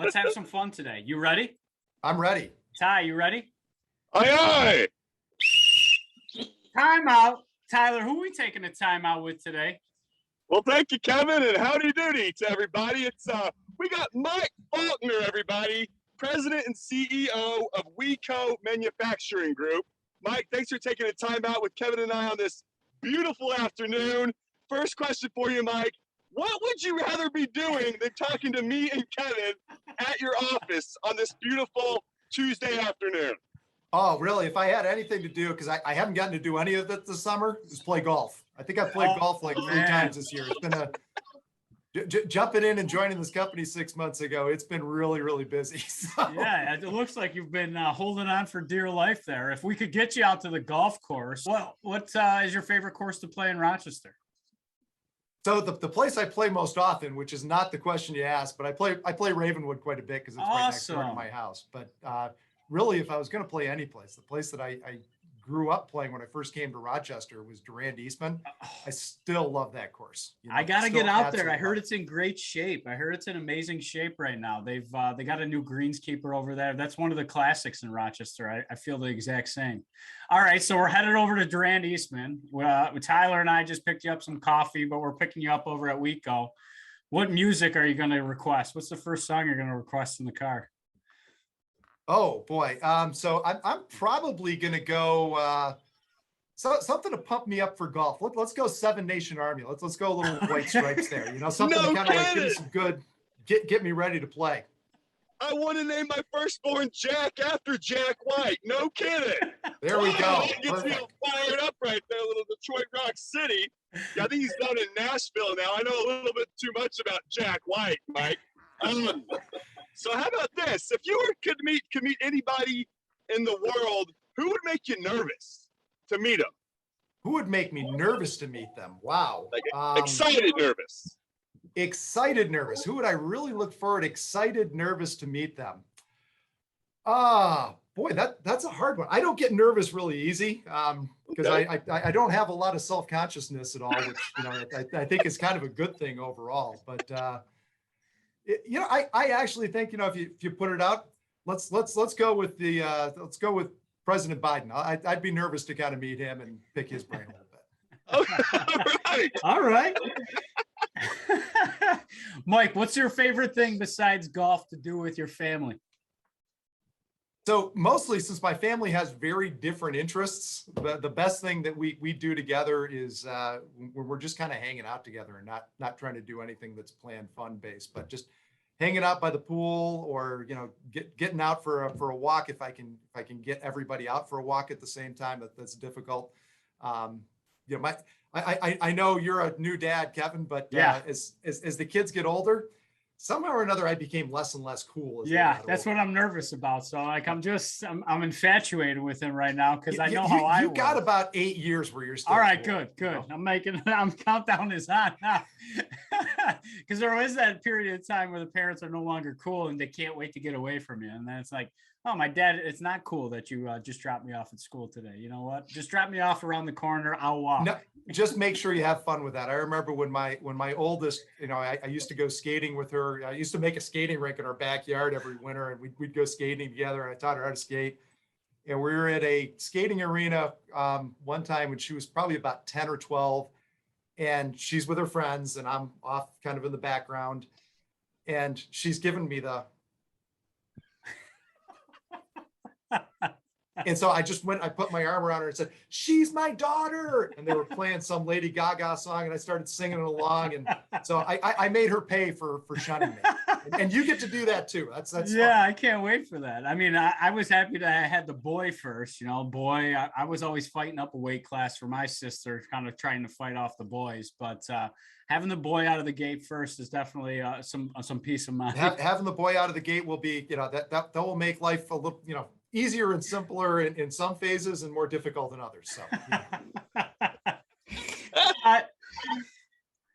Let's have some fun today. You ready? I'm ready. Ty, you ready? Aye, aye. Timeout. Tyler, who are we taking a timeout with today? Well, thank you, Kevin, and howdy doody to everybody. We got Mike Faulkner, everybody, President and CEO of WECO Manufacturing Group. Mike, thanks for taking a time out with Kevin and I on this beautiful afternoon. First question for you, Mike. What would you rather be doing than talking to me and Kevin at your office on this beautiful Tuesday afternoon? Oh, really? If I had anything to do, because I haven't gotten to do any of it this summer, is play golf. I think I've played golf like 3 times this year. It's been jumping in and joining this company 6 months ago. It's been really, really busy. So. Yeah, it looks like you've been holding on for dear life there. If we could get you out to the golf course, what is your favorite course to play in Rochester? So the place I play most often, which is not the question you asked, but I play Ravenwood quite a bit because it's right next door to my house. But really, if I was going to play any place, the place that I grew up playing when I first came to Rochester was Durand Eastman. I still love that course. You know, I got to get out there. I heard it's in great shape. I heard it's in amazing shape right now. They got a new greenskeeper over there. That's one of the classics in Rochester. I feel the exact same. All right, so we're headed over to Durand Eastman. Tyler and I just picked you up some coffee, but we're picking you up over at WECO. What music are you going to request? What's the first song you're going to request in the car? Oh boy. So I'm probably going to go something to pump me up for golf. Let's go Seven Nation Army. Let's go a little White Stripes there. You know, something to kind of like give me some good, get me ready to play. I want to name my firstborn Jack after Jack White. No kidding. There we go. That gets me all fired up right there, little Detroit Rock City. Yeah, I think he's down in Nashville now. I know a little bit too much about Jack White, Mike. So how about this? If you could meet anybody in the world, who would make you nervous to meet them? Who would make me nervous to meet them? Wow. Like excited nervous. Excited nervous. Who would I really look forward? Excited nervous to meet them. Boy, that's a hard one. I don't get nervous really easy because I don't have a lot of self-consciousness at all, which I think is kind of a good thing overall. But I actually think if you put it out, let's go with President Biden. I'd be nervous to kind of meet him and pick his brain a little bit. All right. Mike, what's your favorite thing besides golf to do with your family? So mostly, since my family has very different interests, the best thing that we do together is we're just kind of hanging out together and not trying to do anything that's planned fun based, but just hanging out by the pool or getting out for a walk if I can get everybody out for a walk at the same time. That's difficult. I know you're a new dad, Kevin, but as the kids get older, somehow or another, I became less and less cool. That's what I'm nervous about. So like, I'm infatuated with him right now because I know how I was. You got about 8 years where you're still. All right, cool. Good. I'm countdown is on now. Because there was that period of time where the parents are no longer cool and they can't wait to get away from you. And then it's like, oh, my dad, it's not cool that you just dropped me off at school today. You know what? Just drop me off around the corner. I'll walk. No, just make sure you have fun with that. I remember when my oldest, I used to go skating with her. I used to make a skating rink in our backyard every winter, and we'd go skating together. And I taught her how to skate. And we were at a skating arena one time when she was probably about 10 or 12, and she's with her friends, and I'm off kind of in the background, and she's giving me the. And so I put my arm around her and said, "She's my daughter." And they were playing some Lady Gaga song and I started singing it along. And so I made her pay for shunning me. And you get to do that too. That's yeah, fun. I can't wait for that. I mean, I was happy that I had the boy first, I was always fighting up a weight class for my sister, kind of trying to fight off the boys, but having the boy out of the gate first is definitely some peace of mind. Having the boy out of the gate will be, that will make life a little, easier and simpler in some phases and more difficult in others. So,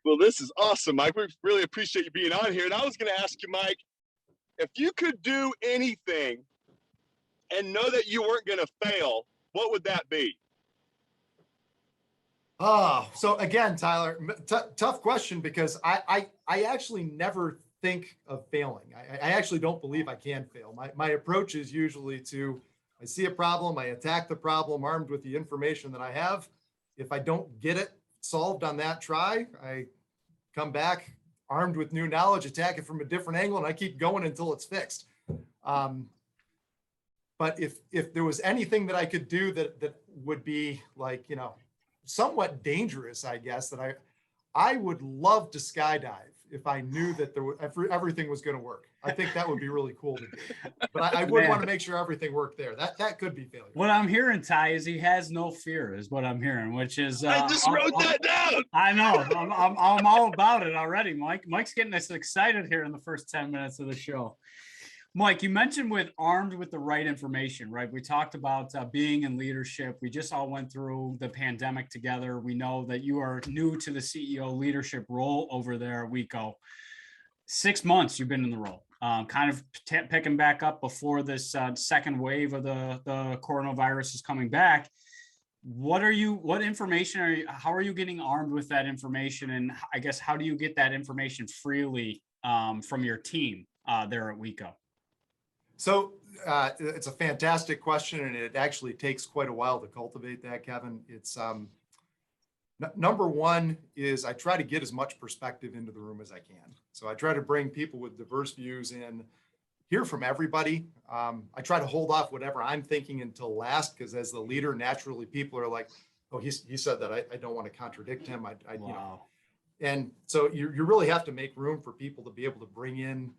Well, this is awesome, Mike. We really appreciate you being on here. And I was going to ask you, Mike, if you could do anything and know that you weren't going to fail, what would that be? So again, Tyler, tough question because I actually never think of failing. I actually don't believe I can fail. My approach is usually I see a problem, I attack the problem armed with the information that I have. If I don't get it solved on that try, I come back armed with new knowledge, attack it from a different angle, and I keep going until it's fixed. But if there was anything that I could do that would be like, somewhat dangerous, I guess, that I would love to skydive if I knew that everything was going to work. I think that would be really cool to do. But I would want to make sure everything worked there. That could be failure. What I'm hearing, Ty, is he has no fear, is what I'm hearing, which is I just wrote that down. I know. I'm all about it already, Mike. Mike's getting us excited here in the first 10 minutes of the show. Mike, you mentioned armed with the right information, right? We talked about being in leadership. We just all went through the pandemic together. We know that you are new to the CEO leadership role over there at WECO. 6 months you've been in the role, kind of picking back up before this second wave of the coronavirus is coming back. What information how are you getting armed with that information? And I guess, how do you get that information freely from your team there at WECO? So it's a fantastic question, and it actually takes quite a while to cultivate that, Kevin. It's number one is I try to get as much perspective into the room as I can. So I try to bring people with diverse views in, hear from everybody. I try to hold off whatever I'm thinking until last, because as the leader, naturally people are like, oh, he said that. I don't want to contradict him. Wow. And so you really have to make room for people to be able to bring in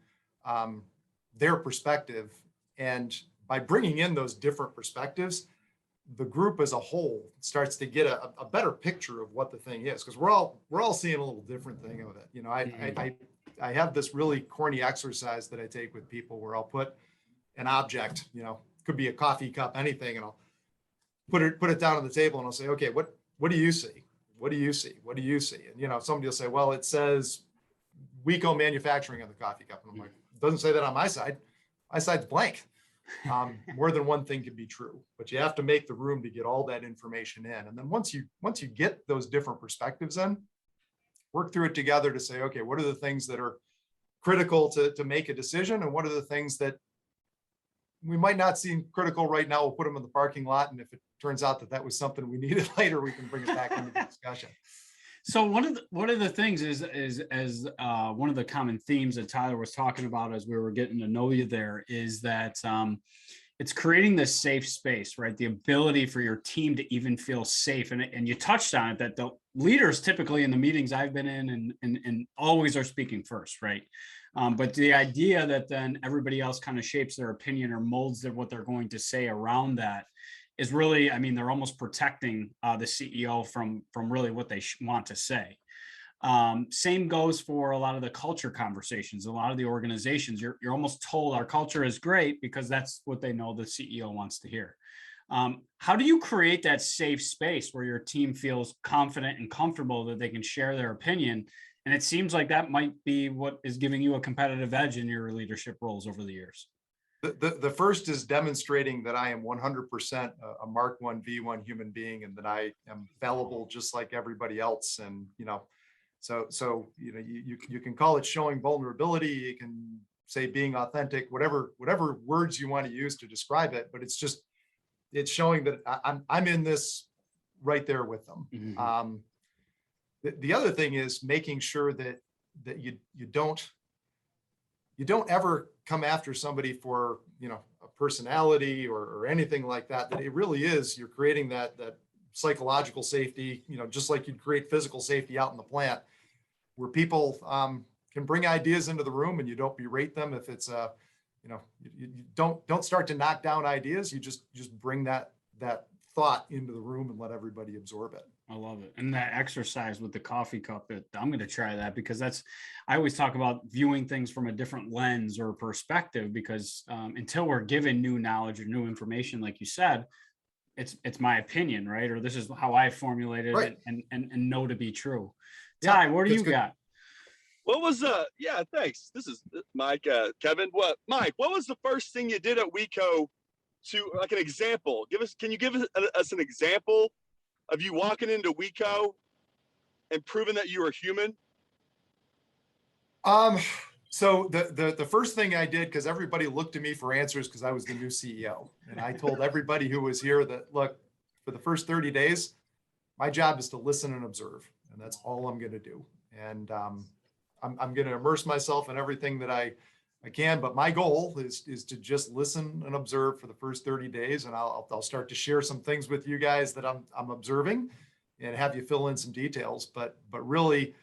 their perspective. And by bringing in those different perspectives, the group as a whole starts to get a better picture of what the thing is, because we're all seeing a little different thing of it. I have this really corny exercise that I take with people where I'll put an object, could be a coffee cup, anything, and I'll put it down on the table and I'll say, okay, what do you see? What do you see? What do you see? And somebody will say, well, it says WECO Manufacturing on the coffee cup. And I'm like, it doesn't say that on my side. My side's blank. More than one thing can be true, but you have to make the room to get all that information in. And then once you get those different perspectives in, work through it together to say, okay, what are the things that are critical to make a decision? And what are the things that we might not seem critical right now? We'll put them in the parking lot. And if it turns out that was something we needed later, we can bring it back into the discussion. So one of the things is one of the common themes that Tyler was talking about as we were getting to know you there is that it's creating this safe space, right? The ability for your team to even feel safe. And you touched on it, that the leaders typically in the meetings I've been in and always are speaking first, right? But the idea that then everybody else kind of shapes their opinion or molds what they're going to say around that is really, they're almost protecting the CEO from really what they want to say. Same goes for a lot of the culture conversations. A lot of the organizations, you're almost told our culture is great because that's what they know the CEO wants to hear. How do you create that safe space where your team feels confident and comfortable that they can share their opinion? And it seems like that might be what is giving you a competitive edge in your leadership roles over the years. The first is demonstrating that I am 100% a Mark 1 V1 human being, and that I am fallible just like everybody else. And so you can call it showing vulnerability, you can say being authentic, whatever words you want to use to describe it, but it's showing that I'm in this right there with them. Mm-hmm. The other thing is making sure that you don't ever come after somebody for, a personality or anything like that, that it really is, you're creating that psychological safety, just like you'd create physical safety out in the plant, where people can bring ideas into the room and you don't berate them. If it's you don't start to knock down ideas, you just bring that thought into the room and let everybody absorb it. I love it. And that exercise with the coffee cup, I'm going to try that, because I always talk about viewing things from a different lens or perspective, because until we're given new knowledge or new information, like you said, it's my opinion, right? Or this is how I formulated it and know to be true. Ty, what do you got? What was yeah, thanks. This is Mike, Kevin. Mike, what was the first thing you did at WECO to, like, an example? Can you give us an example of you walking into WECO and proving that you are human? So the first thing I did, because everybody looked to me for answers because I was the new CEO. And I told everybody who was here that, look, for the first 30 days, my job is to listen and observe. And that's all I'm going to do. And I'm going to immerse myself in everything that I can. But my goal is to just listen and observe for the first 30 days. And I'll start to share some things with you guys that I'm observing and have you fill in some details. But really,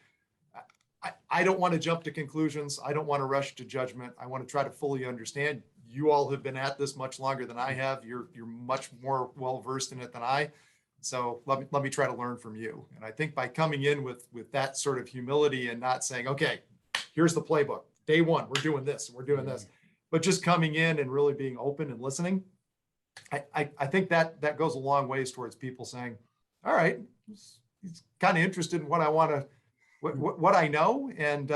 I don't want to jump to conclusions. I don't want to rush to judgment. I want to try to fully understand. You all have been at this much longer than I have. You're much more well-versed in it than I. So let me try to learn from you. And I think by coming in with that sort of humility and not saying, okay, here's the playbook. Day one, we're doing this, and we're doing this, but just coming in and really being open and listening. I think that goes a long ways towards people saying, all right, he's kind of interested in what I want to, what I know, and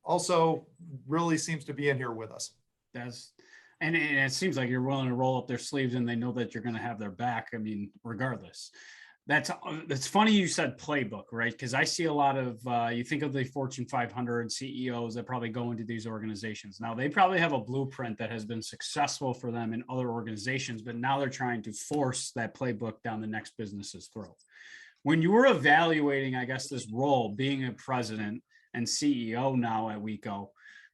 also really seems to be in here with us. And it seems like you're willing to roll up their sleeves, and they know that you're going to have their back. I mean, regardless. That's funny you said playbook, right? Because I see a lot of, you think of the Fortune 500 CEOs that probably go into these organizations. Now, they probably have a blueprint that has been successful for them in other organizations, but now they're trying to force that playbook down the next business's throat. When you were evaluating, I guess, this role, being a president and CEO now at WECO,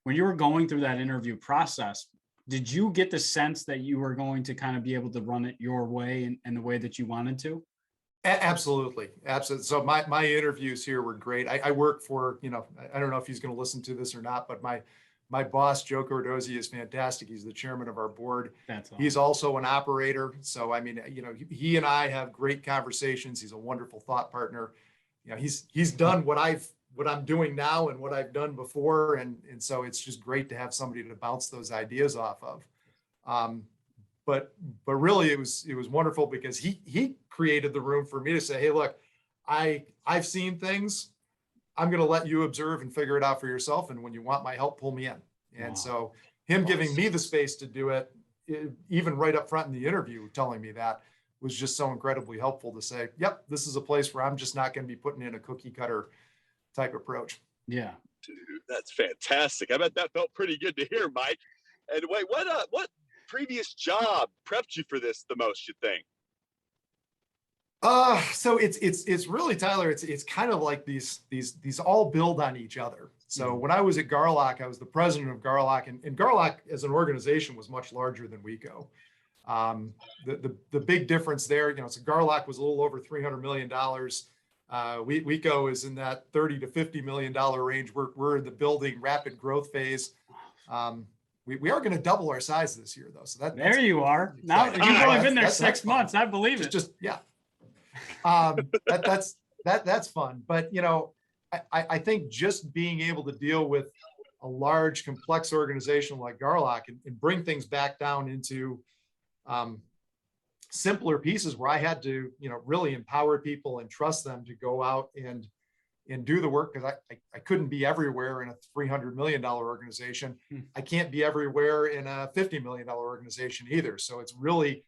when you were going through that interview process, did you get the sense that you were going to kind of be able to run it your way and the way that you wanted to? Absolutely. Absolutely. So my interviews here were great. I work for, I don't know if he's going to listen to this or not, but my boss, Joe Cordozi, is fantastic. He's the chairman of our board. That's awesome. He's also an operator. So, I mean, he and I have great conversations. He's a wonderful thought partner. He's done what I'm doing now and what I've done before. And so it's just great to have somebody to bounce those ideas off of. But really it was wonderful because he created the room for me to say, hey, look, I've seen things. I'm going to let you observe and figure it out for yourself. And when you want my help, pull me in. And Wow. so him giving me the space to do it, even right up front in the interview, telling me that was just so incredibly helpful to say, yep, this is a place where I'm just not going to be putting in a cookie cutter type approach. Yeah. Dude, that's fantastic. I bet that felt pretty good to hear, Mike. And wait, what previous job prepped you for this the most, you think? So it's really, Tyler, it's kind of like these all build on each other. So when I was at Garlock, I was the president of Garlock, and Garlock as an organization was much larger than WECO. The big difference there, so Garlock was a little over $300 million. WECO is in that $30 to $50 million range. We're in the building rapid growth phase. We are going to double our size this year, thoh. So there you are. Now you've only been there 6 months. I believe it. Yeah. That's fun. But I think just being able to deal with a large, complex organization like Garlock and bring things back down into simpler pieces where I had to, really empower people and trust them to go out and do the work, because I couldn't be everywhere in a $300 million organization. I can't be everywhere in a $50 million organization either. So it's really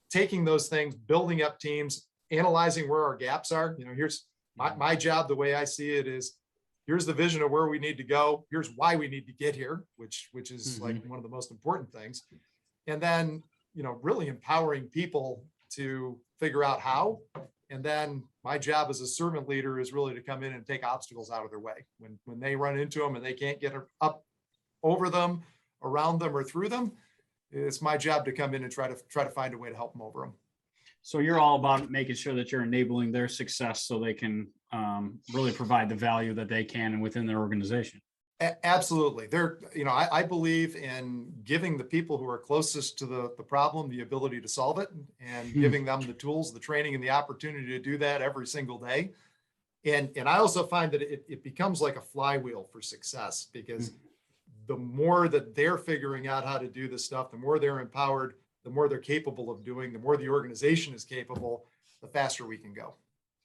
taking those things, building up teams, analyzing where our gaps are. Here's my job, the way I see it is, here's the vision of where we need to go. Here's why we need to get here, which is like one of the most important things. And then, really empowering people to figure out how. And then my job as a servant leader is really to come in and take obstacles out of their way. When they run into them and they can't get up over them, around them, or through them, it's my job to come in and try to find a way to help them over them. So you're all about making sure that you're enabling their success so they can really provide the value that they can and within their organization. Absolutely. I believe in giving the people who are closest to the problem the ability to solve it, and giving them the tools, the training, and the opportunity to do that every single day. And I also find that it becomes like a flywheel for success, because the more that they're figuring out how to do this stuff, the more they're empowered, the more they're capable of doing, the more the organization is capable, the faster we can go.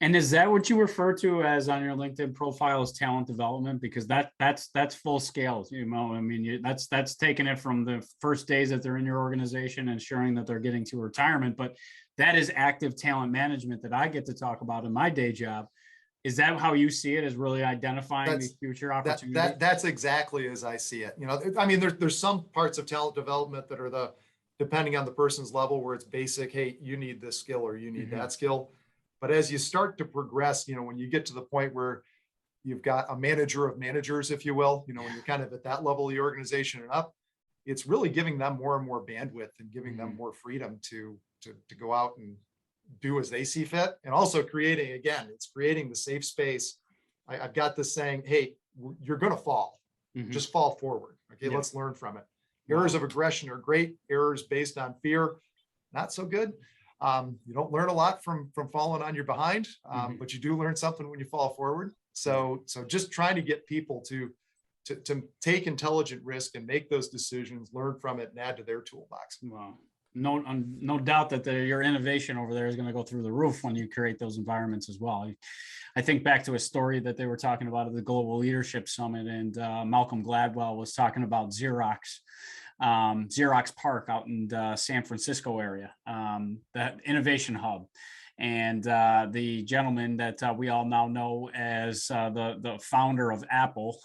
And is that what you refer to as on your LinkedIn profile as talent development? Because that's full scale. I mean, that's taking it from the first days that they're in your organization, ensuring that they're getting to retirement. But that is active talent management that I get to talk about in my day job. Is that how you see it, as really identifying these future opportunities? That's exactly as I see it. I mean, there's some parts of talent development that are depending on the person's level, where it's basic, hey, you need this skill or you need that skill. But as you start to progress, when you get to the point where you've got a manager of managers, if you will, when you're kind of at that level of the organization and up, it's really giving them more and more bandwidth and giving them more freedom to go out and do as they see fit. And also creating the safe space. I've got this saying, hey, you're going to fall, just fall forward. Okay. Let's learn from it. Errors of aggression are great. Errors based on fear, not so good. You don't learn a lot from falling on your behind, but you do learn something when you fall forward. So just trying to get people to take intelligent risk and make those decisions, learn from it, and add to their toolbox. Wow. No doubt that your innovation over there is going to go through the roof when you create those environments as well. I think back to a story that they were talking about at the Global Leadership Summit, and Malcolm Gladwell was talking about Xerox Park out in the San Francisco area, that innovation hub. And the gentleman that we all now know as the founder of Apple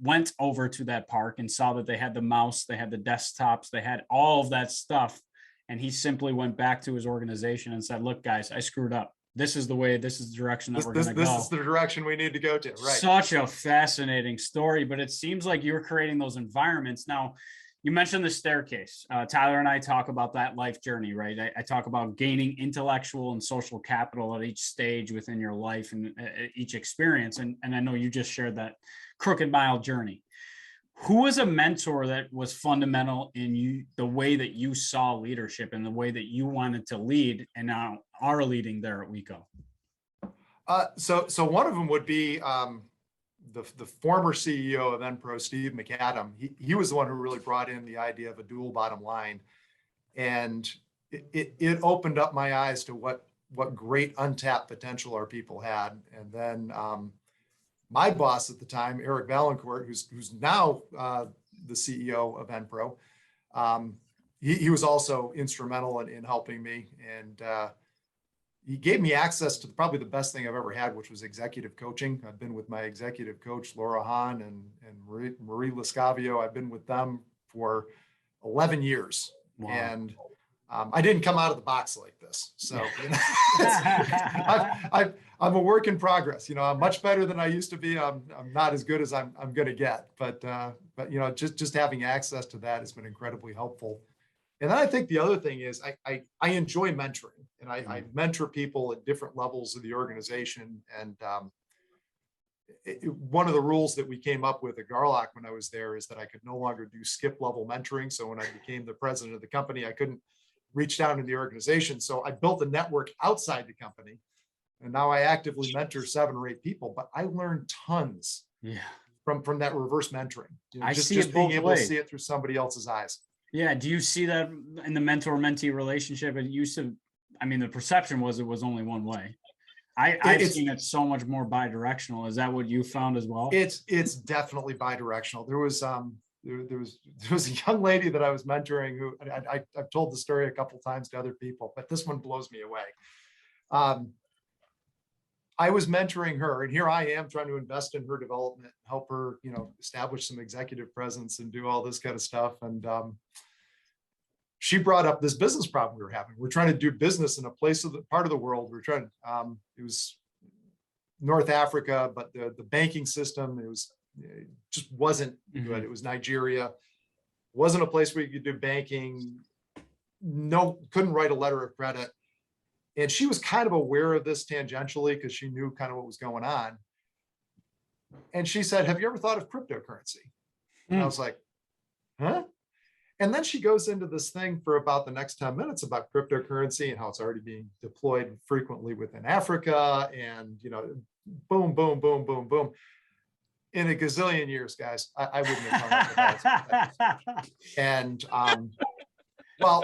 went over to that park and saw that they had the mouse, they had the desktops, they had all of that stuff. And he simply went back to his organization and said, look, guys, I screwed up. This is the way, this is the direction that we're going to go. This is the direction we need to go to. Right. Such a fascinating story, but it seems like you're creating those environments. Now, you mentioned the staircase. Tyler and I talk about that life journey, right? I talk about gaining intellectual and social capital at each stage within your life and each experience. And I know you just shared that crooked mile journey. Who was a mentor that was fundamental in the way that you saw leadership and the way that you wanted to lead and now are leading there at WECO? So one of them would be the former CEO of Enpro, Steve McAdam. He was the one who really brought in the idea of a dual bottom line, and it opened up my eyes to what great untapped potential our people had. And then my boss at the time, Eric Valancourt, who's now the CEO of Enpro, he was also instrumental in helping me, and he gave me access to probably the best thing I've ever had, which was executive coaching. I've been with my executive coach, Laura Hahn and Marie Lascavio. I've been with them for 11 years. Wow. And I didn't come out of the box like this. So I'm a work in progress. I'm much better than I used to be. I'm not as good as I'm going to get, but just having access to that has been incredibly helpful. And then I think the other thing is I enjoy mentoring, and I mentor people at different levels of the organization. And one of the rules that we came up with at Garlock when I was there is that I could no longer do skip level mentoring. So when I became the president of the company, I couldn't reach down in the organization. So I built a network outside the company, and now I actively mentor 7 or 8 people, but I learned tons from that reverse mentoring. Just being able to see it through somebody else's eyes. Yeah. Do you see that in the mentor-mentee relationship? It used to, the perception was it was only one way. I've seen it so much more bi-directional. Is that what you found as well? It's definitely bi-directional. There was a young lady that I was mentoring who I've told the story a couple of times to other people, but this one blows me away. I was mentoring her, and here I am trying to invest in her development, help her, establish some executive presence and do all this kind of stuff. And she brought up this business problem we were having. We're trying to do business in a part of the world. We're trying. It was North Africa, but the banking system it just wasn't good. It was Nigeria. Wasn't a place where you could do banking. Couldn't write a letter of credit. And she was kind of aware of this tangentially because she knew kind of what was going on. And she said, have you ever thought of cryptocurrency? And I was like, huh? And then she goes into this thing for about the next 10 minutes about cryptocurrency and how it's already being deployed frequently within Africa. And, boom, boom, boom, boom, boom. In a gazillion years, guys, I wouldn't have hung up with that. And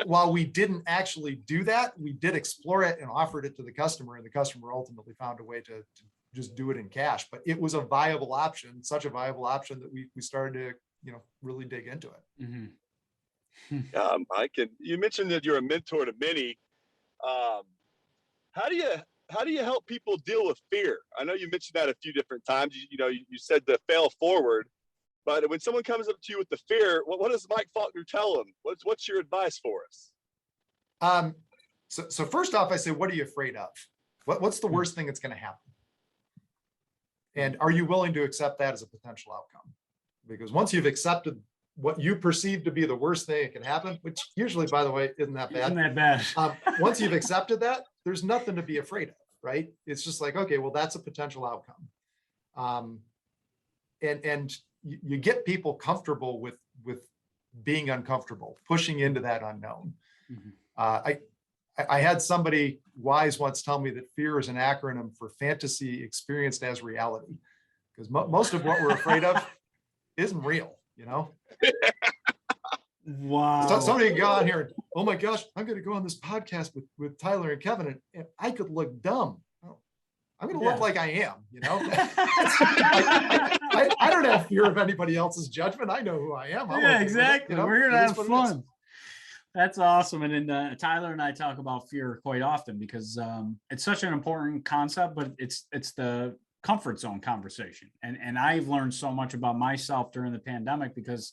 while we didn't actually do that, we did explore it and offered it to the customer, and the customer ultimately found a way to just do it in cash. But it was a viable option, such a viable option that we started to really dig into it. Mm-hmm. You mentioned that you're a mentor to many. How do you how do you help people deal with fear? I know you mentioned that a few different times. You said the fail forward, but when someone comes up to you with the fear, what does Mike Faulkner tell them? What's your advice for us? So first off, I say, what are you afraid of? What's the worst thing that's going to happen? And are you willing to accept that as a potential outcome? Because once you've accepted what you perceive to be the worst thing that can happen, which usually, by the way, isn't that bad. Isn't that bad? Once you've accepted that, there's nothing to be afraid of, right? It's just like, okay, well, that's a potential outcome. And you get people comfortable with being uncomfortable, pushing into that unknown. Mhm. I had somebody wise once tell me that fear is an acronym for fantasy experienced as reality, because most of what we're afraid of isn't real, you know? Wow. So somebody can go on here and, oh my gosh, I'm going to go on this podcast with Tyler and Kevin, and I could look dumb. Oh, I'm going to look like I am, you know? I don't have fear of anybody else's judgment. I know who I am. Yeah, exactly. You know? We're here to It is have what it is. fun. That's awesome. And then Tyler and I talk about fear quite often because it's such an important concept, but it's the comfort zone conversation. And I've learned so much about myself during the pandemic because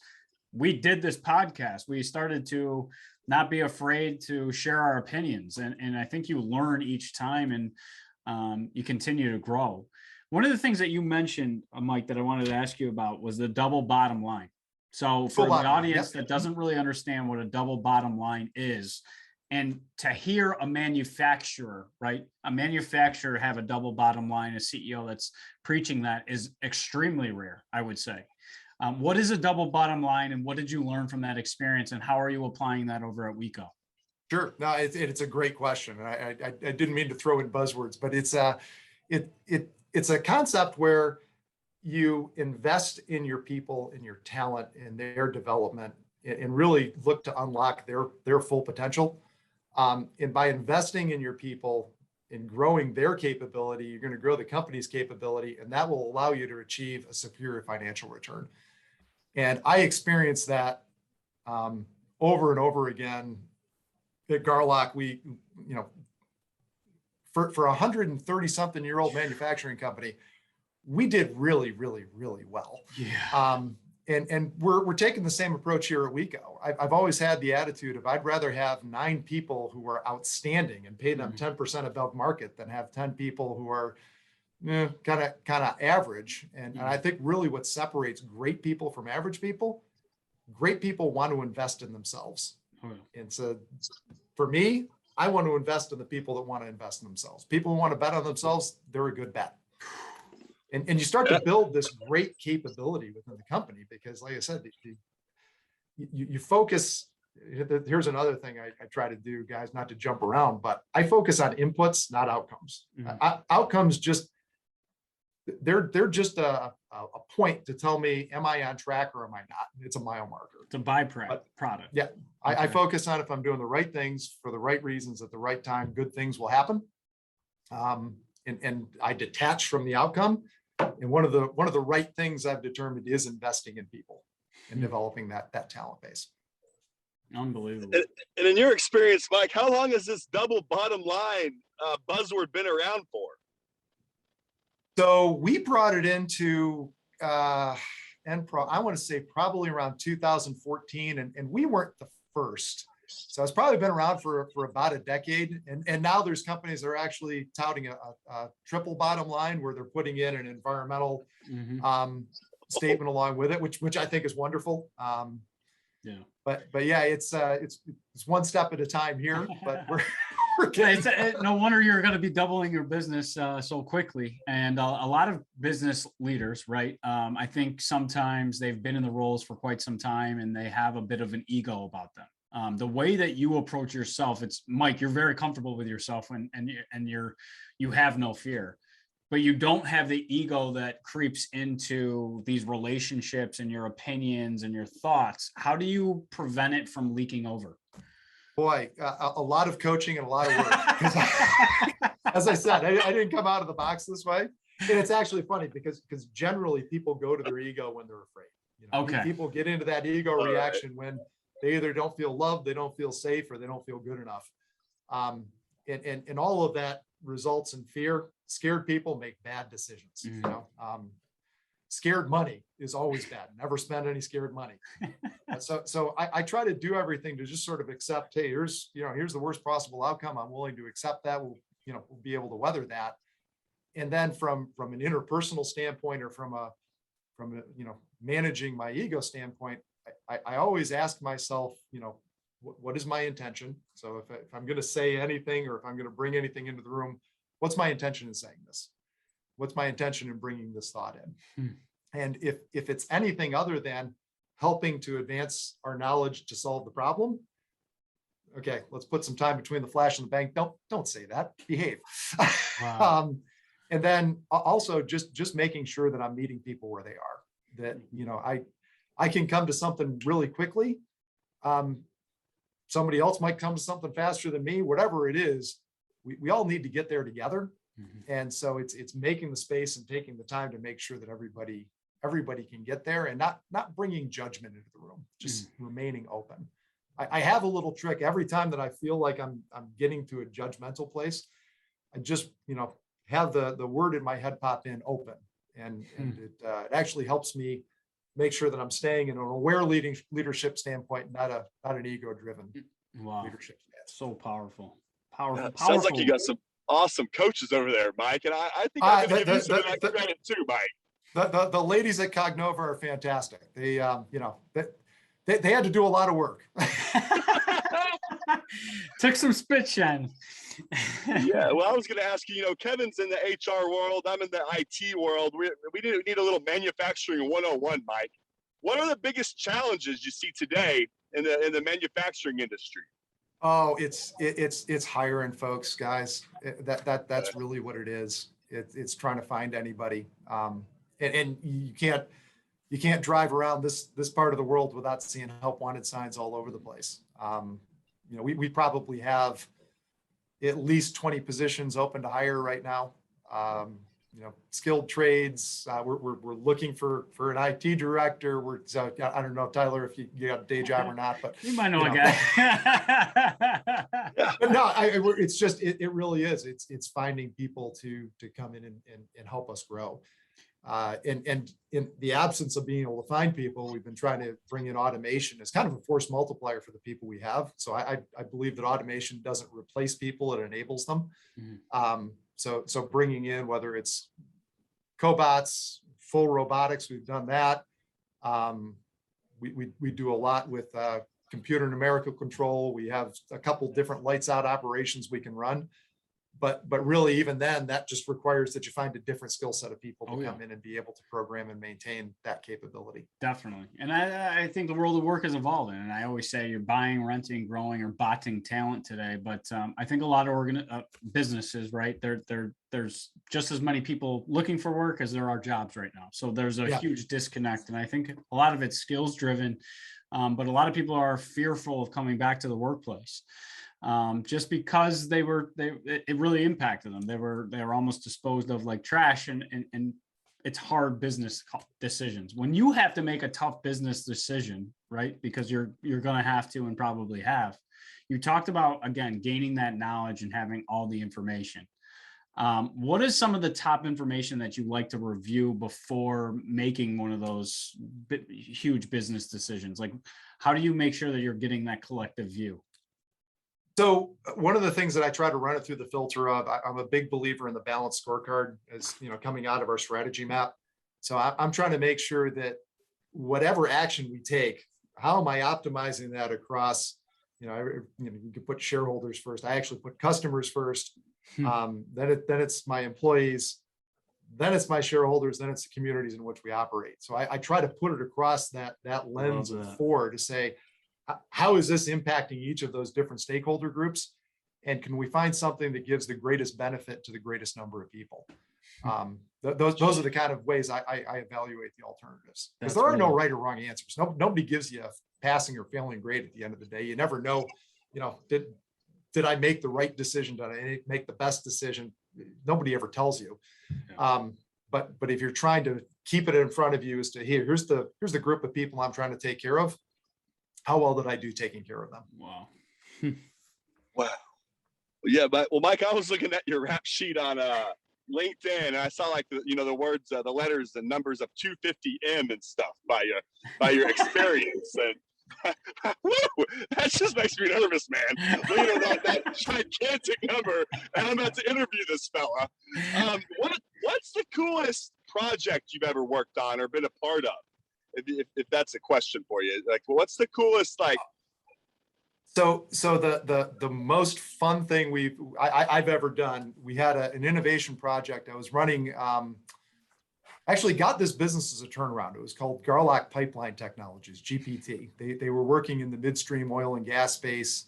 we did this podcast. We started to not be afraid to share our opinions. And I think you learn each time and you continue to grow. One of the things that you mentioned, Mike, that I wanted to ask you about was the double bottom line. So for the audience that doesn't really understand what a double bottom line is, and to hear a manufacturer, right? A manufacturer have a double bottom line, a CEO that's preaching that is extremely rare, I would say. What is a double bottom line and what did you learn from that experience and how are you applying that over at WECO? Sure. No, it's a great question. I didn't mean to throw in buzzwords, but it's a concept where you invest in your people, in your talent, in their development, and really look to unlock their full potential. And by investing in your people and growing their capability, you're going to grow the company's capability, and that will allow you to achieve a superior financial return. And I experienced that over and over again at Garlock. We, you know, for a 130 something year old manufacturing company, we did really, really, really well. Yeah. And we're taking the same approach here at WECO. I've always had the attitude of I'd rather have 9 people who are outstanding and pay them 10% above market than have 10 people who are kind of average. And I think really what separates great people from average people, great people want to invest in themselves. And so for me, I want to invest in the people that want to invest in themselves. People who want to bet on themselves, they're a good bet. And you start to build this great capability within the company because, like I said, you focus. Here's another thing I try to do, guys, not to jump around, but I focus on inputs, not outcomes. Outcomes they're just a point to tell me, am I on track or am I not? It's a mile marker. It's a byproduct. Yeah. Okay. I focus on if I'm doing the right things for the right reasons at the right time, good things will happen. And I detach from the outcome. And one of the right things I've determined is investing in people and developing that talent base. Unbelievable. And in your experience, Mike, how long has this double bottom line buzzword been around for? So we brought it into I want to say probably around 2014, and we weren't the first. So it's probably been around for about a decade. And now there's companies that are actually touting a triple bottom line where they're putting in an environmental statement along with it, which I think is wonderful. Yeah. But yeah, it's one step at a time here, but we're no wonder you're going to be doubling your business so quickly. And a lot of business leaders, right? I think sometimes they've been in the roles for quite some time and they have a bit of an ego about them. The way that you approach yourself, it's Mike, you're very comfortable with yourself and you have no fear, but you don't have the ego that creeps into these relationships and your opinions and your thoughts. How do you prevent it from leaking over? Boy, a lot of coaching and a lot of work. As I said, I didn't come out of the box this way. And it's actually funny because generally people go to their ego when they're afraid. You know, okay. People get into that ego reaction when they either don't feel loved, they don't feel safe, or they don't feel good enough. And all of that results in fear. Scared people make bad decisions. You know, scared money is always bad. Never spend any scared money. So I try to do everything to just sort of accept, hey, here's the worst possible outcome. I'm willing to accept that. We'll be able to weather that. And then from an interpersonal standpoint, or from a managing my ego standpoint, I always ask myself, what is my intention? So if I'm going to say anything, or if I'm going to bring anything into the room, what's my intention in saying this? What's my intention in bringing this thought in? And if it's anything other than helping to advance our knowledge to solve the problem, okay, let's put some time between the flash and the bang. Don't say that. Behave. Wow. And then also just making sure that I'm meeting people where they are. That I can come to something really quickly. Somebody else might come to something faster than me. Whatever it is, we all need to get there together. And so it's making the space and taking the time to make sure that everybody can get there, and not bringing judgment into the room, just remaining open. I have a little trick every time that I feel like I'm getting to a judgmental place. I just have the word in my head pop in, open, and it actually helps me make sure that I'm staying in an aware leadership standpoint, not an ego driven leadership stance. So powerful. Powerful. Sounds like you got some awesome coaches over there, Mike, and I think I'm going to give you some of that credit too, Mike. The ladies at Cognova are fantastic. They they had to do a lot of work. Took some spit shine. Yeah, well, I was going to ask you, Kevin's in the HR world, I'm in the IT world. We need a little manufacturing 101, Mike. What are the biggest challenges you see today in the manufacturing industry? Oh, it's hiring folks, guys. That's really what it is. It's trying to find anybody. And you can't drive around this part of the world without seeing help wanted signs all over the place. We probably have at least 20 positions open to hire right now. Skilled trades. We're looking for an IT director. I don't know, Tyler, if you got a day job or not, but you might know a guy. But no, it's just it really is. It's finding people to come in and help us grow. And in the absence of being able to find people, we've been trying to bring in automation as kind of a force multiplier for the people we have. So I believe that automation doesn't replace people, it enables them. So bringing in, whether it's cobots, full robotics, we've done that. We do a lot with computer numerical control. We have a couple different lights out operations we can run. But really, even then, that just requires that you find a different skill set of people to come in and be able to program and maintain that capability. Definitely. And I think the world of work is evolving. And I always say you're buying, renting, growing, or botting talent today. But I think a lot of businesses, right, there's just as many people looking for work as there are jobs right now. So there's a huge disconnect. And I think a lot of it's skills driven, but a lot of people are fearful of coming back to the workplace. Just because it really impacted them. They were almost disposed of like trash, and it's hard business decisions. When you have to make a tough business decision, right? Because you're going to have to, and probably have. You talked about, again, gaining that knowledge and having all the information. What is some of the top information that you like to review before making one of those huge business decisions? Like, how do you make sure that you're getting that collective view? So one of the things that I try to run it through the filter of, I'm a big believer in the balanced scorecard, as coming out of our strategy map. So I'm trying to make sure that whatever action we take, how am I optimizing that across, you can put shareholders first. I actually put customers first. Then it's my employees, then it's my shareholders, then it's the communities in which we operate. So I try to put it across that lens of 4 to say, how is this impacting each of those different stakeholder groups? And can we find something that gives the greatest benefit to the greatest number of people? Those are the kind of ways I evaluate the alternatives, because there are no right or wrong answers. Nobody gives you a passing or failing grade at the end of the day. You never know, did I make the right decision? Did I make the best decision? Nobody ever tells you. But if you're trying to keep it in front of you as to, here's the group of people I'm trying to take care of. How well did I do taking care of them? Wow. Wow. Yeah, but well, Mike, I was looking at your rap sheet on LinkedIn, and I saw like the words, the letters, and numbers of 250M and stuff by your experience, and woo, that just makes me nervous, man. Leaning on that gigantic number, and I'm about to interview this fella. What's the coolest project you've ever worked on or been a part of? If that's a question for you, like, what's the coolest like? So the most fun thing I've ever done, we had an innovation project I was running. Actually got this business as a turnaround. It was called Garlock Pipeline Technologies, GPT. They were working in the midstream oil and gas space.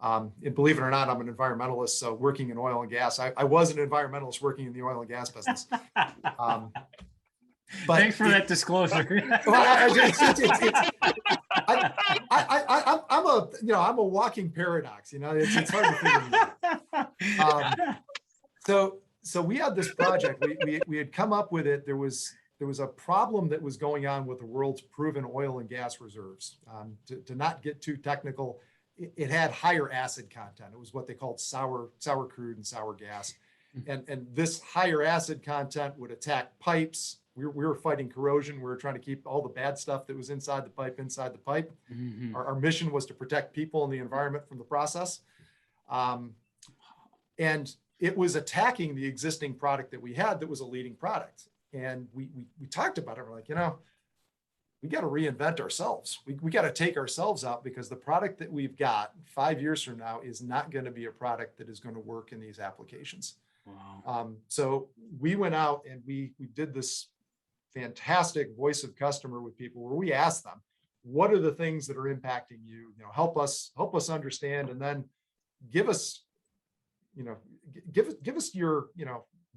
And believe it or not, I'm an environmentalist, so working in oil and gas. I was an environmentalist working in the oil and gas business. But thanks for that disclosure. I'm a walking paradox. It's hard to figure it out. So we had this project. We had come up with it. There was a problem that was going on with the world's proven oil and gas reserves. To not get too technical, it had higher acid content. It was what they called sour crude and sour gas, and this higher acid content would attack pipes. We were fighting corrosion. We were trying to keep all the bad stuff that was inside the pipe. Mm-hmm. Our mission was to protect people and the environment from the process. And it was attacking the existing product that we had that was a leading product. And we talked about it. We're like, we got to reinvent ourselves. We got to take ourselves out, because the product that we've got 5 years from now is not going to be a product that is going to work in these applications. Wow. So we went out and we did this fantastic voice of customer with people, where we asked them, what are the things that are impacting you? Help us understand, and then give us your,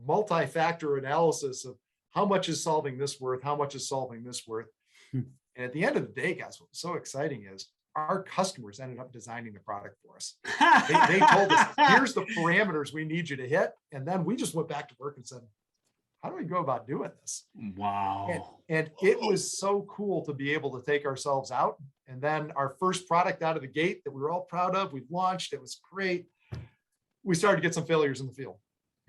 multi-factor analysis of how much is solving this worth, how much is solving this worth. And at the end of the day, guys, what's so exciting is our customers ended up designing the product for us. They told us, here's the parameters we need you to hit. And then we just went back to work and said, how do we go about doing this? Wow. And it was so cool to be able to take ourselves out. And then our first product out of the gate that we were all proud of, we've launched, it was great. We started to get some failures in the field.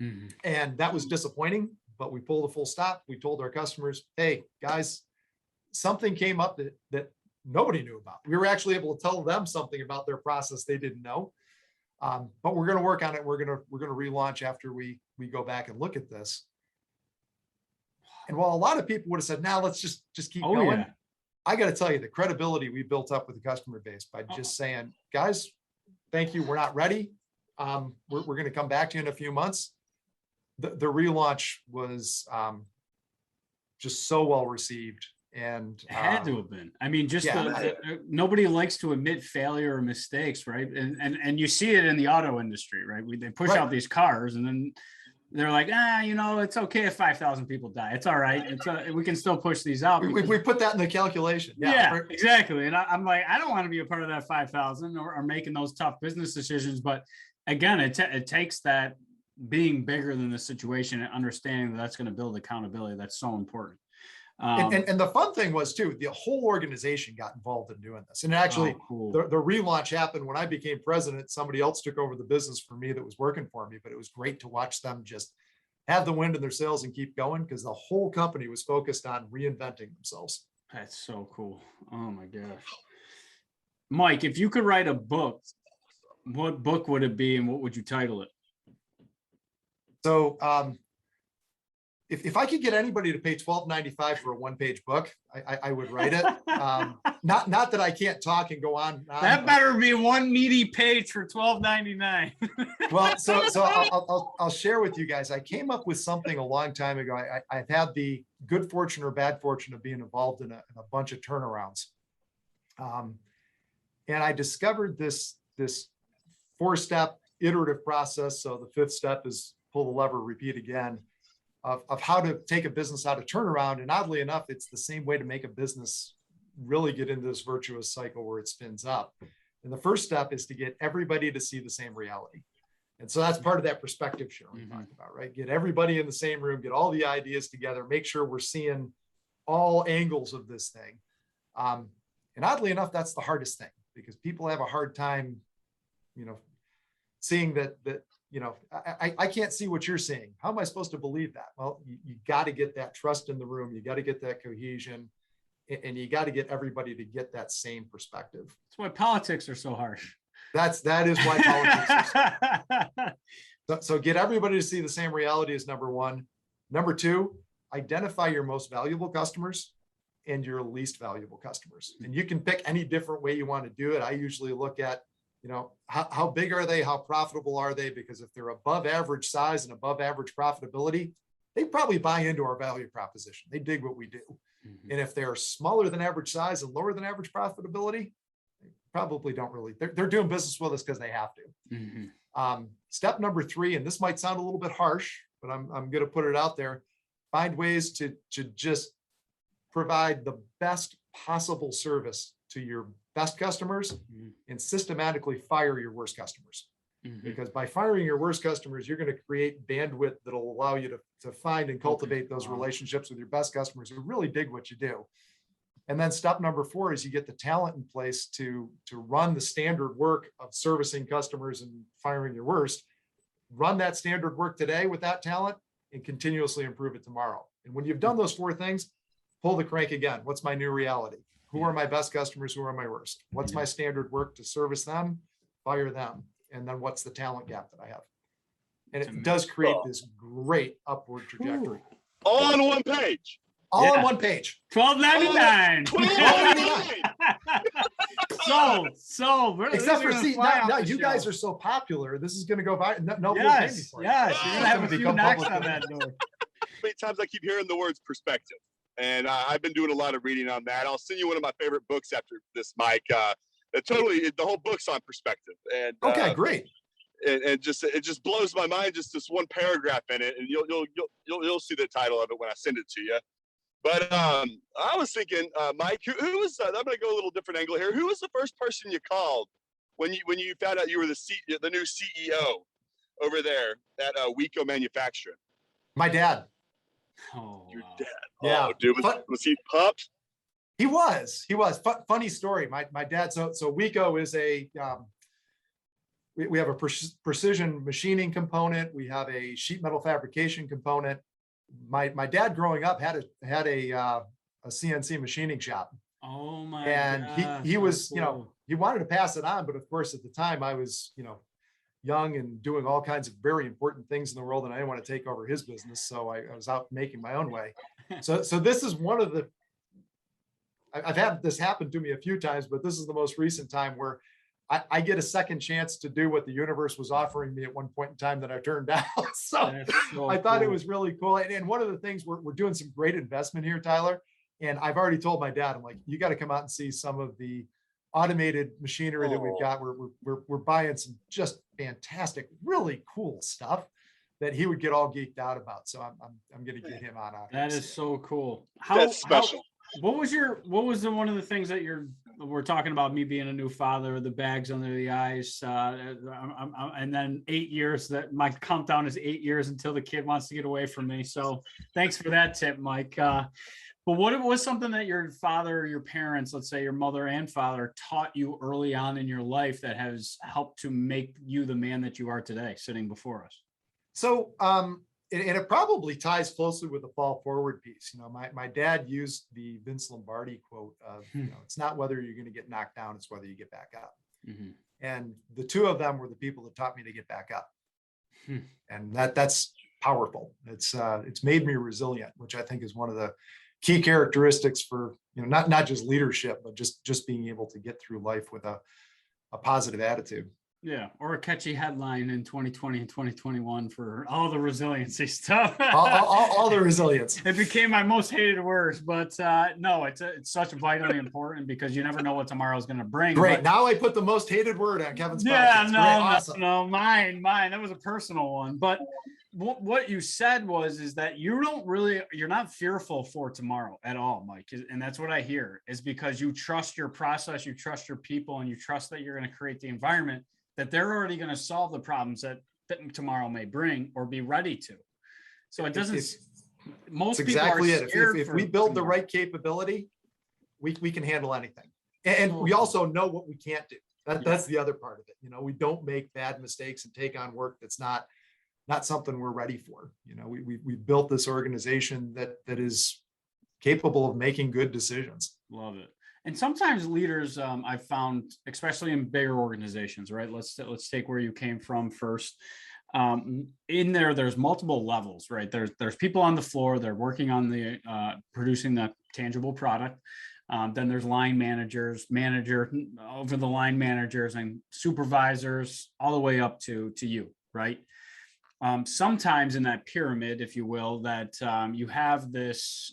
Mm-hmm. And that was disappointing, but we pulled a full stop. We told our customers, hey, guys, something came up that nobody knew about. We were actually able to tell them something about their process they didn't know. But we're going to work on it. We're going to relaunch after we go back and look at this. And while a lot of people would have said, now let's just keep going. Yeah. I got to tell you, the credibility we built up with the customer base by just saying, guys, thank you. We're not ready. We're going to come back to you in a few months. The relaunch was just so well received. And it had to have been. I mean, nobody likes to admit failure or mistakes, right? And you see it in the auto industry, right? They push out these cars, and then they're like, it's okay if 5,000 people die. It's all right. We can still push these out. We put that in the calculation. Yeah, exactly. And I'm like, I don't want to be a part of that 5,000 or making those tough business decisions. But again, it takes that being bigger than the situation and understanding that that's going to build accountability. That's so important. And the fun thing was too, the whole organization got involved in doing this. And actually, cool. the relaunch happened when I became president. Somebody else took over the business for me that was working for me, but it was great to watch them just have the wind in their sails and keep going, because the whole company was focused on reinventing themselves. That's so cool. Oh my gosh. Mike, if you could write a book, what book would it be and what would you title it? So, if I could get anybody to pay $12.95 for a one-page book, I would write it. Not that I can't talk and go on. That better be one meaty page for $12.99. Well, so I'll share with you guys. I came up with something a long time ago. I've had the good fortune or bad fortune of being involved in a bunch of turnarounds, and I discovered this 4-step iterative process. So the 5th step is pull the lever, repeat again. Of how to take a business out of turnaround. And oddly enough, it's the same way to make a business really get into this virtuous cycle where it spins up. And the first step is to get everybody to see the same reality. And so that's part of that perspective share we talked about, right? Get everybody in the same room, get all the ideas together, make sure we're seeing all angles of this thing. And oddly enough, that's the hardest thing, because people have a hard time, seeing that I can't see what you're seeing. How am I supposed to believe that? Well, you got to get that trust in the room. You got to get that cohesion, and you got to get everybody to get that same perspective. That's why politics are so harsh. That is why politics are so get everybody to see the same reality as number one. Number two, identify your most valuable customers and your least valuable customers. And you can pick any different way you want to do it. I usually look at, how big are they? How profitable are they? Because if they're above average size and above average profitability, they probably buy into our value proposition. They dig what we do. Mm-hmm. And if they're smaller than average size and lower than average profitability, they probably don't really, they're doing business with us because they have to. Mm-hmm. Step number three, and this might sound a little bit harsh, but I'm going to put it out there. Find ways to just provide the best possible service to your best customers, mm-hmm. and systematically fire your worst customers. Mm-hmm. Because by firing your worst customers, you're going to create bandwidth that'll allow you to find and cultivate those relationships with your best customers who really dig what you do. And then step number four is you get the talent in place to run the standard work of servicing customers and firing your worst. Run that standard work today with that talent and continuously improve it tomorrow. And when you've done those four things, pull the crank again. What's my new reality? Who are my best customers? Who are my worst? What's my standard work to service them, fire them? And then what's the talent gap that I have? And it does create this great upward trajectory. All on one page. All on one page. $12.99. So except for now you guys are so popular. This is going to go viral. No, yes, you're going to have a few knocks on that door. How many times I keep hearing the words perspective, and I've been doing a lot of reading on that. I'll send you one of my favorite books after this, Mike. The whole book's on perspective. And okay, great. And it just blows my mind. Just this one paragraph in it, and you'll see the title of it when I send it to you. But I was thinking, Mike, who was? I'm going to go a little different angle here. Who was the first person you called when you found out you were the new CEO over there at WECO Manufacturing? My dad. Oh, your dad. Yeah. Oh, dude, was he pumped? He was. Funny story. My dad. So WECO is we have a precision machining component. We have a sheet metal fabrication component. My dad growing up had a CNC machining shop. Oh my God. And he was, cool. He wanted to pass it on, but of course at the time I was, young and doing all kinds of very important things in the world, and I didn't want to take over his business. So I was out making my own way. So this is one of the, I've had this happen to me a few times, but this is the most recent time where I get a second chance to do what the universe was offering me at one point in time that I turned down. So I thought it was really cool. And one of the things we're doing some great investment here, Tyler. And I've already told my dad, I'm like, you got to come out and see some of the automated machinery that we've got. We're buying some just fantastic, really cool stuff that he would get all geeked out about. So I'm going to get him on. That is so cool. That's special. What was one of the things that we're talking about, me being a new father, the bags under the eyes, and then 8 years, that my countdown is 8 years until the kid wants to get away from me. So thanks for that tip, Mike. But what was something that your father or your parents, let's say your mother and father, taught you early on in your life that has helped to make you the man that you are today, sitting before us? So, and it probably ties closely with the fall forward piece. My dad used the Vince Lombardi quote of, it's not whether you're going to get knocked down, it's whether you get back up. Mm-hmm. And the two of them were the people that taught me to get back up. And that's powerful. It's made me resilient, which I think is one of the key characteristics for, not just leadership, but just being able to get through life with a positive attitude. Yeah, or a catchy headline in 2020 and 2021 for all the resiliency stuff. all the resilience. It became my most hated words, but no, it's such vitally important because you never know what tomorrow is going to bring. Great. Now I put the most hated word on Kevin's podcast. Yeah, Awesome. No, mine. That was a personal one. But what you said is that you're not fearful for tomorrow at all, Mike. And that's what I hear, is because you trust your process, you trust your people, and you trust that you're going to create the environment that they're already going to solve the problems that tomorrow may bring or be ready to. So it doesn't, most people exactly are scared. If we build the right capability, we can handle anything. And we also know what we can't do. That's the other part of it. We don't make bad mistakes and take on work that's not something we're ready for. We built this organization that is capable of making good decisions. Love it. And sometimes leaders, I've found, especially in bigger organizations, right? Let's take where you came from first. In there's multiple levels, right? There's people on the floor, they're working on the producing the tangible product. Then there's line managers, over the line managers, and supervisors, all the way up to you, right? Sometimes in that pyramid, if you will, that you have this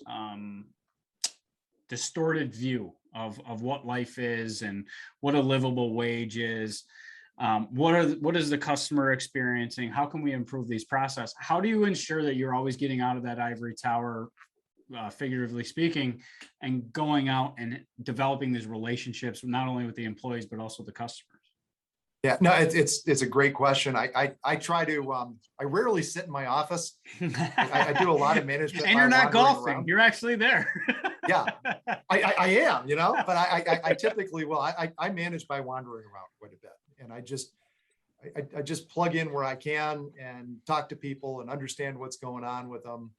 distorted view of what life is and what a livable wage is. What is the customer experiencing? How can we improve these processes? How do you ensure that you're always getting out of that ivory tower, figuratively speaking, and going out and developing these relationships, not only with the employees, but also the customers? Yeah, no, it's a great question. I try to, I rarely sit in my office. I do a lot of management. And you're not golfing, around. you're actually there. Yeah, I am, but I typically will. I manage by wandering around quite a bit. And I just plug in where I can and talk to people and understand what's going on with them.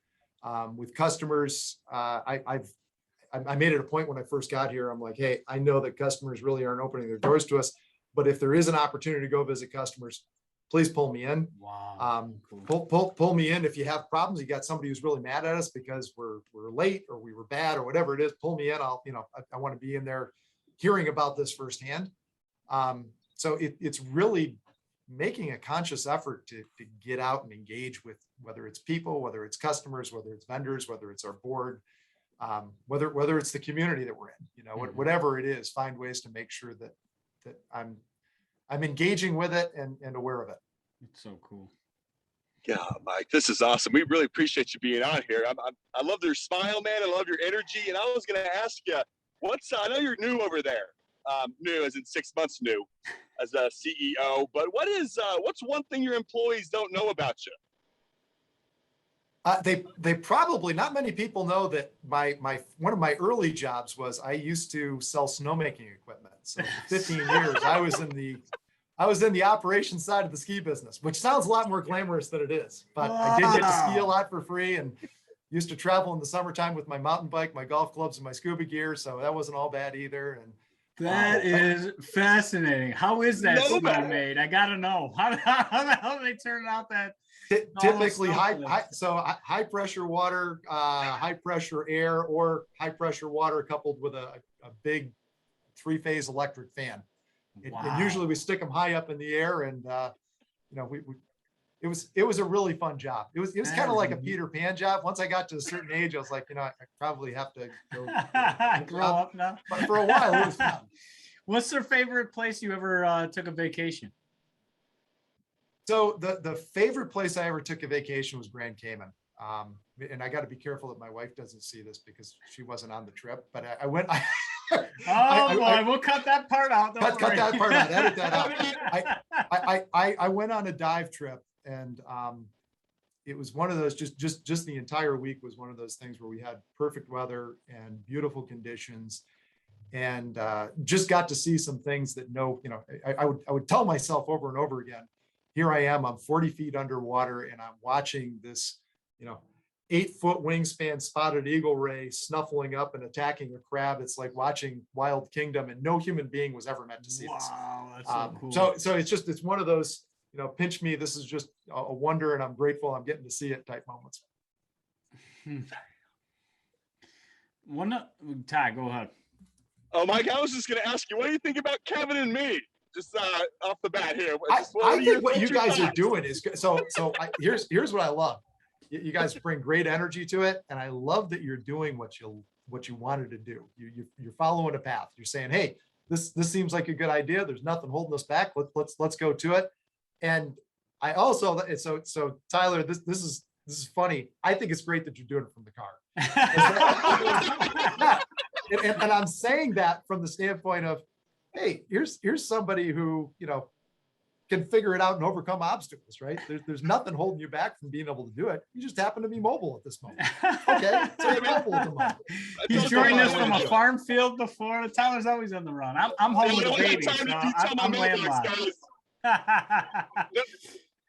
With customers, I made it a point when I first got here. I'm like, hey, I know that customers really aren't opening their doors to us, but if there is an opportunity to go visit customers, please pull me in. Wow. Pull me in if you have problems. You got somebody who's really mad at us because we're late or we were bad or whatever it is. Pull me in. I want to be in there hearing about this firsthand. So it's really making a conscious effort to get out and engage with, whether it's people, whether it's customers, whether it's vendors, whether it's our board, whether it's the community that we're in, whatever it is, find ways to make sure that I'm engaging with it and aware of it. It's so cool. Yeah, Mike, this is awesome. We really appreciate you being on here. I love your smile, man. I love your energy. And I was going to ask you, I know you're new over there. New as in 6 months new as a CEO, but what's one thing your employees don't know about you? They probably, not many people know that one of my early jobs was I used to sell snowmaking equipment. So for 15 years, I was in the operations side of the ski business, which sounds a lot more glamorous than it is. But I did get to ski a lot for free and used to travel in the summertime with my mountain bike, my golf clubs, and my scuba gear. So that wasn't all bad either. And that is fascinating. How is that snow made? I gotta know. How the hell do they turn out that? Typically high pressure water, high pressure air, or high pressure water coupled with a big 3-phase electric fan. And usually we stick them high up in the air, and it was a really fun job. It was kind of like a Peter Pan job. Once I got to a certain age, I was like, I probably have to go grow up now. But for a while, it was fun. What's their favorite place you ever took a vacation? So the favorite place I ever took a vacation was Grand Cayman. And I got to be careful that my wife doesn't see this because she wasn't on the trip, but I went. We'll cut that part out. Cut that part out. Edit that out. I went on a dive trip, and it was one of those. Just the entire week was one of those things where we had perfect weather and beautiful conditions, and just got to see some things that I would tell myself over and over again. Here I am, I'm 40 feet underwater, and I'm watching this, 8-foot wingspan spotted eagle ray snuffling up and attacking a crab. It's like watching Wild Kingdom, and no human being was ever meant to see this. Wow, that's so cool. So it's one of those, pinch me, this is just a wonder, and I'm grateful I'm getting to see it type moments. Ty, go ahead. Oh, Mike, I was just going to ask you, what do you think about Kevin and me? Just off the bat here. I think what you guys are doing is good. Here's what I love. You guys bring great energy to it, and I love that you're doing what you wanted to do. You're following a path. You're saying, hey, this seems like a good idea. There's nothing holding us back. Let's go to it. And I also, so Tyler, this is funny. I think it's great that you're doing it from the car. and I'm saying that from the standpoint of, hey, here's somebody who, can figure it out and overcome obstacles, right? There's nothing holding you back from being able to do it. You just happen to be mobile at this moment. Okay, so you're mobile at the moment. He's joined us from a Yeah. farm field before. Tyler's always on the run. I'm home with a baby, so I'm landlocked.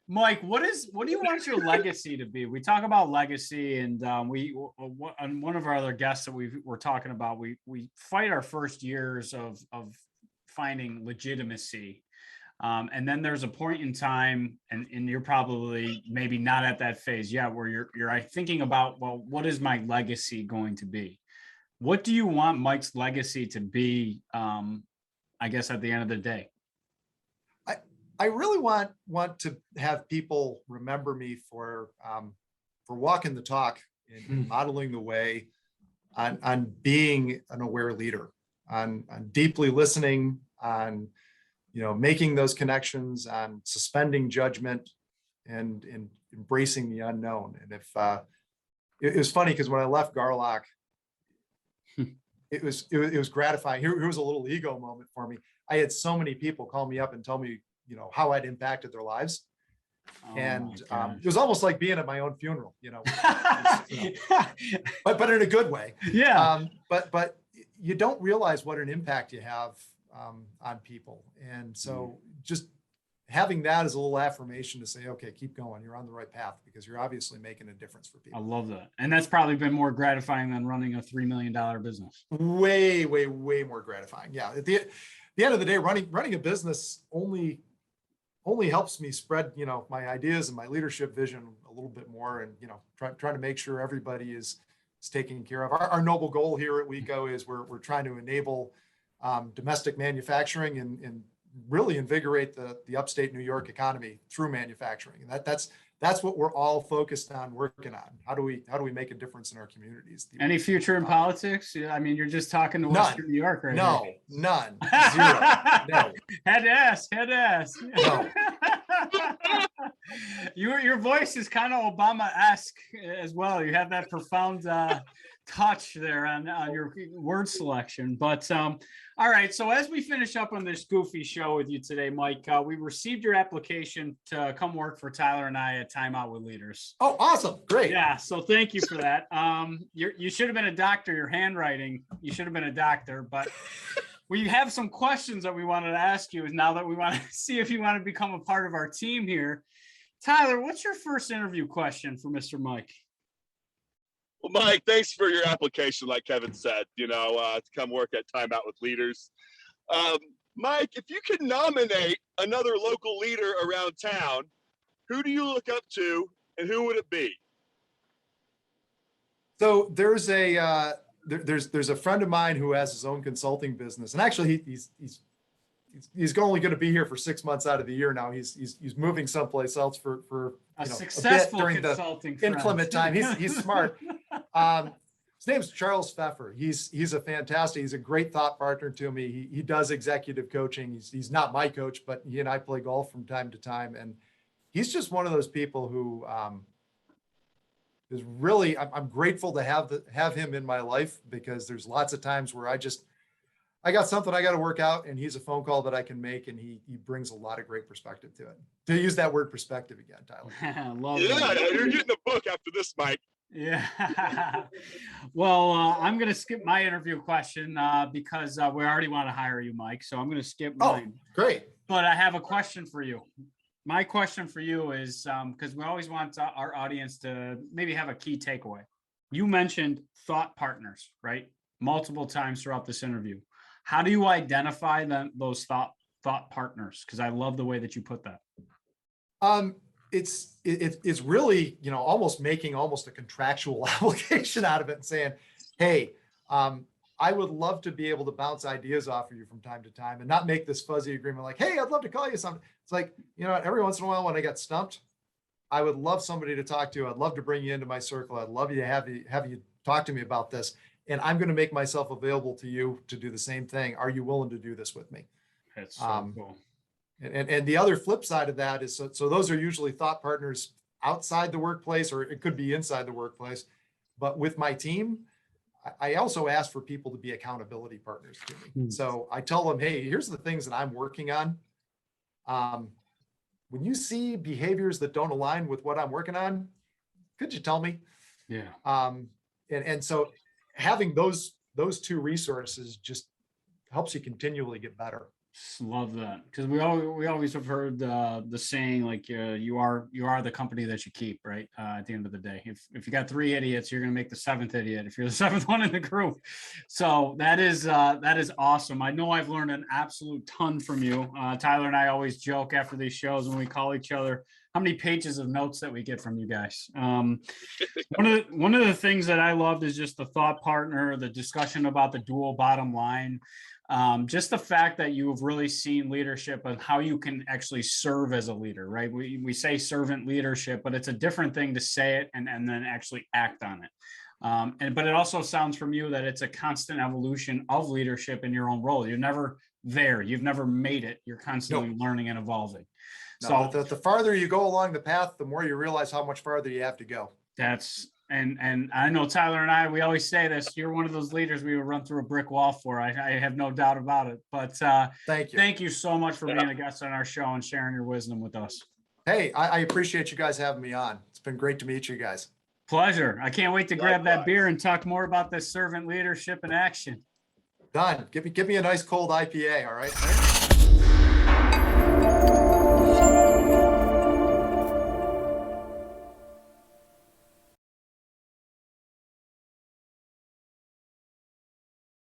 Mike, what do you want your legacy to be? We talk about legacy, and on one of our other guests that we're talking about, we fight our first years of finding legitimacy. And then there's a point in time, and you're probably maybe not at that phase yet, where you're thinking about, well, what is my legacy going to be? What do you want Mike's legacy to be? I guess at the end of the day, I really want to have people remember me for walking the talk and modeling the way, on being an aware leader, on deeply listening, on making those connections, on suspending judgment, and embracing the unknown. And if it was funny, because when I left Garlock, it was gratifying. Here was a little ego moment for me. I had so many people call me up and tell me, how I'd impacted their lives. And it was almost like being at my own funeral, but in a good way. Yeah. But you don't realize what an impact you have on people. And so just having that as a little affirmation to say, okay, keep going. You're on the right path, because you're obviously making a difference for people. I love that. And that's probably been more gratifying than running a $3 million business. Way, way, way more gratifying. Yeah. At the end of the day, running a business only helps me spread, my ideas and my leadership vision a little bit more, and, trying to make sure everybody is taken care of. Our noble goal here at WECO is we're trying to enable domestic manufacturing and really invigorate the upstate New York economy through manufacturing. And that's what we're all focused on working on. How do we make a difference in our communities? Any future in politics? I mean, you're just talking to Western New York right now. No, none. Zero. No. Head to ass. No. Your voice is kind of Obama-esque as well. You have that profound touch there on your word selection. But all right, so as we finish up on this goofy show with you today, Mike, we received your application to come work for Tyler and I at Timeout with Leaders. Oh, awesome. Great. Yeah, so thank you for that. You should have been a doctor. Your handwriting, you should have been a doctor. But we have some questions that we wanted to ask you, now that we want to see if you want to become a part of our team here. Tyler, what's your first interview question for Mr. Mike? Well, Mike, thanks for your application. Like Kevin said, to come work at Timeout with Leaders. Mike, if you could nominate another local leader around town, who do you look up to, and who would it be? So there's a friend of mine who has his own consulting business, and actually he's only going to be here for 6 months out of the year now. He's moving someplace else for a successful during consulting the inclement time. He's smart. His name's Charles Pfeffer. He's a great thought partner to me. He does executive coaching. He's not my coach, but he and I play golf from time to time, and he's just one of those people who is really, I'm grateful to have him in my life, because there's lots of times where I got something I got to work out, and he's a phone call that I can make, and he brings a lot of great perspective to it. To use that word perspective again, Tyler. Love Yeah, it. you're getting a book after this, Mike. Yeah. Well, I'm going to skip my interview question because we already want to hire you, Mike. So I'm going to skip mine. Oh, great. But I have a question for you. My question for you is, because we always want our audience to maybe have a key takeaway. You mentioned thought partners, right? Multiple times throughout this interview. How do you identify those thought partners? Because I love the way that you put that. It's really, almost making a contractual application out of it and saying, hey, I would love to be able to bounce ideas off of you from time to time, and not make this fuzzy agreement like, hey, I'd love to call you something. It's like, every once in a while when I get stumped, I would love somebody to talk to. I'd love to bring you into my circle. I'd love to have you talk to me about this. And I'm going to make myself available to you to do the same thing. Are you willing to do this with me? That's so cool. And the other flip side of that is, so those are usually thought partners outside the workplace, or it could be inside the workplace. But with my team, I also ask for people to be accountability partners to me. So I tell them, hey, here's the things that I'm working on. when you see behaviors that don't align with what I'm working on, could you tell me? Yeah. And so having those two resources just helps you continually get better. Just love that, because we always have heard the saying, like, you are the company that you keep, right? At the end of the day, if you got 3 idiots, you're gonna make the 7th idiot if you're the 7th one in the group. So that is awesome. I know I've learned an absolute ton from you. Tyler and I always joke after these shows when we call each other how many pages of notes that we get from you guys. One of the things that I loved is just the thought partner, the discussion about the dual bottom line. Just the fact that you've really seen leadership and how you can actually serve as a leader, right? We say servant leadership, but it's a different thing to say it and then actually act on it. But it also sounds from you that it's a constant evolution of leadership in your own role. You're never there. You've never made it. You're constantly learning and evolving. No, the farther you go along the path, the more you realize how much farther you have to go. And I know Tyler and I, we always say this, you're one of those leaders we would run through a brick wall for. I have no doubt about it. But thank you so much for being a guest on our show and sharing your wisdom with us. Hey, I appreciate you guys having me on. It's been great to meet you guys. Pleasure. I can't wait to grab that beer and talk more about this servant leadership in action. Done. Give me a nice cold IPA, all right?